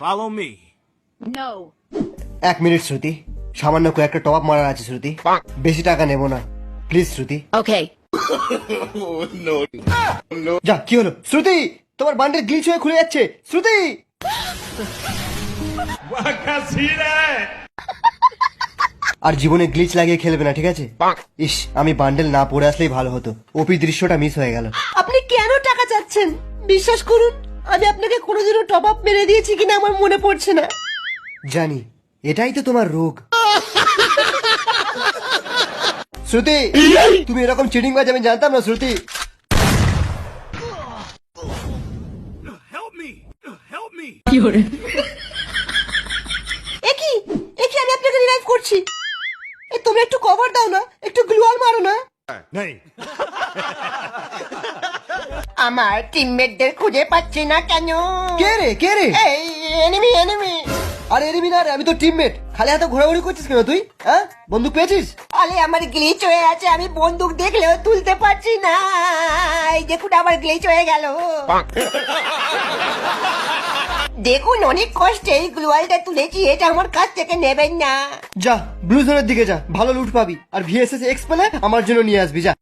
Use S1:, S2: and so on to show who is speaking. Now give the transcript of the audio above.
S1: Follow me.
S2: No.
S3: 1 minute শ্রুতি, সামান্য কয়েকটা top মারার আছে শ্রুতি, বেশি টাকা নেব না প্লিজ শ্রুতি।
S2: Okay.
S3: যা, কি হলো শ্রুতি? তোমার বান্ডেল গ্লিচ হয়ে খুলে যাচ্ছে শ্রুতি। আর জীবনে গ্লিচ লাগিয়ে খেলবে না, ঠিক আছে? ইস, আমি বান্ডেল না পড়ে আসলেই ভালো হতো, ওপি দৃশ্যটা মিস হয়ে গেল।
S4: আপনি কেন টাকা চাচ্ছেন? বিশ্বাস করুন, আমি আপনাকে কোনোদিনও টপ আপ মেরে দিয়েছি কিনা আমার মনে পড়ছে না।
S3: জানি, এটাই তো তোমার রোগ। শ্রুতি, তুমি এরকম চিটিং বাজ আমি জানতাম না শ্রুতি।
S1: Help me. Help me.
S4: একই আমি আপনাকে রিভাইভ করছি। তোমরা একটু কভার দাও না, একটু গ্লুয়াল মারো না।
S1: Nay.
S4: আমার টিমমেটদের খুঁজে পাচ্ছি না কেন?
S3: কে রে, কে রে?
S4: এই এনিমি।
S3: আরে এনিমি না রে, আমি তো টিমমেট। খালি হাতে ঘোরাঘুরি করছিস কেন তুই? হ্যাঁ, বন্দুক পেয়েছিস?
S4: আরে আমার গ্লিচ হয়ে আছে, আমি বন্দুক দেখলেও তুলতে পারছি না। এই দেখুন আমার গ্লিচ হয়ে গেল। দেখুন, অনেক কষ্টে এই গ্লুয়ালটা তুলেছি, এটা আমার কাছ থেকে নেবেন না।
S3: যা, ব্লু জোনের দিকে যা, ভালো লুট পাবি। আর ভিএসএস এক্স পেলে আমার জন্য নিয়ে আসবি, যা।